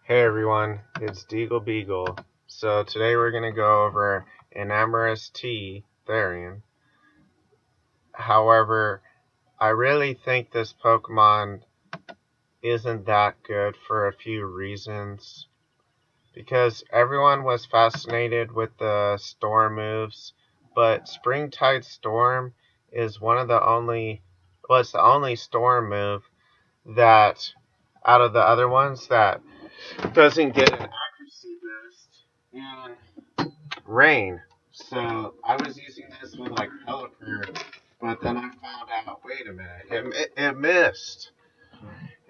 Hey everyone, it's DeagleBeagle. So today we're going to go over Enamrous-T Therian. However, I really think this Pokemon isn't that good for a few reasons. Because everyone was fascinated with the Storm moves, but Springtide Storm is it's the only Storm move that, out of the other ones, that doesn't get an accuracy boost in rain. So I was using this with like Pelipper, but then I found out, wait a minute, it missed.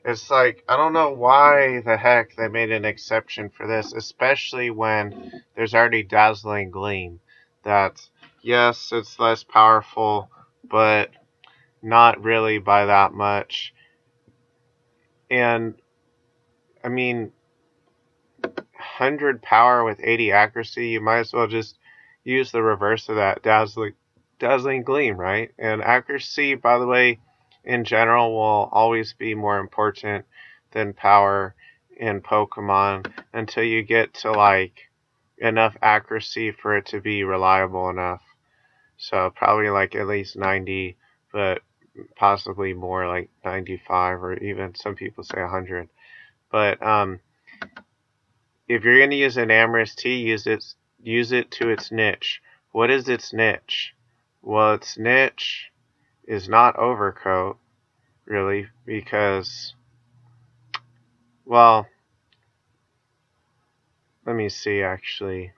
It's like, I don't know why the heck they made an exception for this, especially when there's already Dazzling Gleam. That, yes, it's less powerful, but not really by that much. And, I mean, 100 power with 80 accuracy, you might as well just use the reverse of that, Dazzling Gleam, right? And accuracy, by the way, in general, will always be more important than power in Pokemon until you get to like enough accuracy for it to be reliable enough. So probably like at least 90, but possibly more like 95, or even some people say 100. But if you're going to use an Enamrous-T, use it to its niche. What is its niche? Well, its niche is not Overcoat, really, because, well, let me see, actually.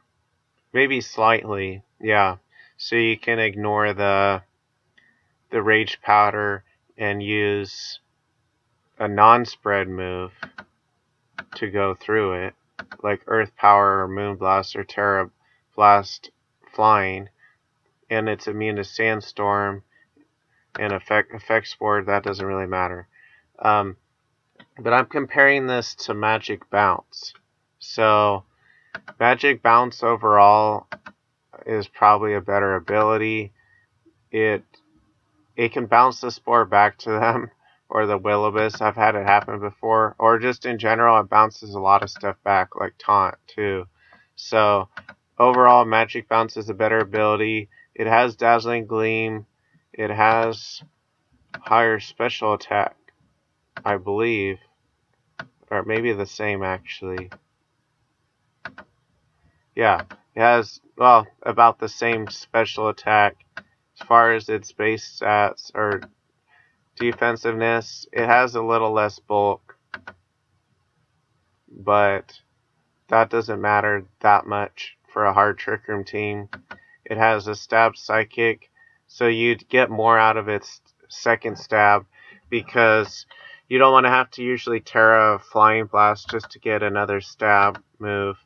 Maybe slightly, yeah. So you can ignore the Rage Powder and use a non-spread move to go through it, like Earth Power or Moonblast or Terra Blast Flying, and it's immune to Sandstorm and Effect Spore. That doesn't really matter. But I'm comparing this to Magic Bounce. So Magic Bounce overall is probably a better ability. It can bounce the Spore back to them, or the Will-O-Wisp. I've had it happen before. Or just in general, it bounces a lot of stuff back, like Taunt too. So overall, Magic Bounce is a better ability. It has Dazzling Gleam. It has higher special attack, I believe. Or maybe the same, actually. Yeah, it has, well, about the same special attack. As far as its base stats or defensiveness, it has a little less bulk, but that doesn't matter that much for a hard Trick Room team. It has a stab psychic, so you'd get more out of its second stab, because you don't want to have to usually Terra Flying Blast just to get another stab move.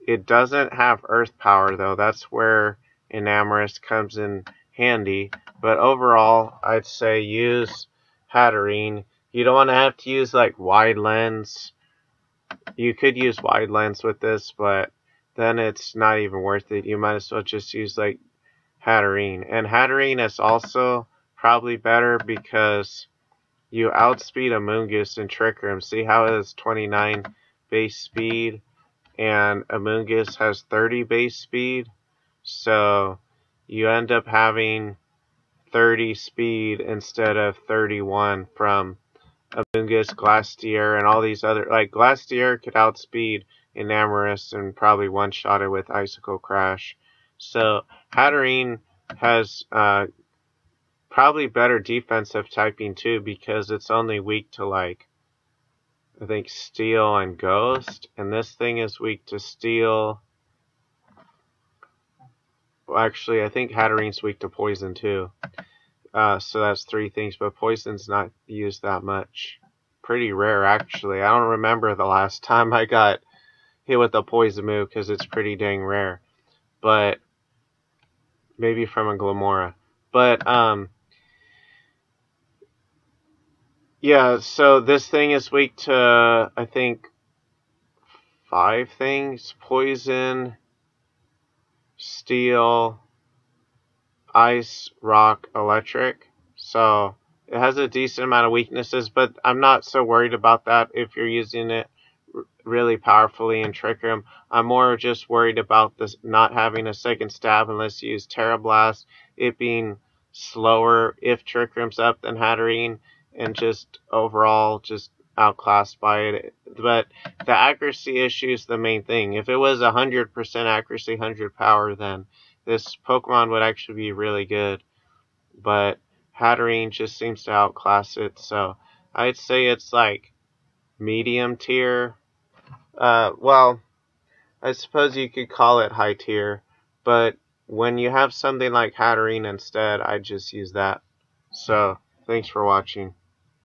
It doesn't have Earth Power, though. That's where Enamorous comes in handy. But overall, I'd say use Hatterene. You don't want to have to use like Wide Lens. You could use Wide Lens with this, but then it's not even worth it. You might as well just use like Hatterene. And Hatterene is also probably better because you outspeed a Moongus in Trick Room. See how it has 29 base speed, and a Moongus has 30 base speed? So you end up having 30 speed instead of 31 from Amoonguss, Glastier, and all these other, like Glastier could outspeed Enamorous and probably one-shot it with Icicle Crash. So Hatterene has probably better defensive typing too, because it's only weak to like, I think, Steel and Ghost, and this thing is weak to Steel. Well, actually, I think Hatterene's weak to Poison too. So that's 3 things, but Poison's not used that much. Pretty rare, actually. I don't remember the last time I got hit with a Poison move, because it's pretty dang rare. But maybe from a Glamora. But yeah, so this thing is weak to, I think, 5 things: Poison, Steel, Ice, Rock, Electric. So it has a decent amount of weaknesses, but I'm not so worried about that if you're using it really powerfully in Trick Room. I'm more just worried about this not having a second stab unless you use Terra Blast, it being slower if Trick Room's up than Hatterene, and just overall just outclassed by it. But the accuracy issue is the main thing. If it was 100% accuracy, 100 power, then this Pokemon would actually be really good. But Hatterene just seems to outclass it, so I'd say it's like medium tier. Well, I suppose you could call it high tier, but when you have something like Hatterene instead, I just use that. So, thanks for watching.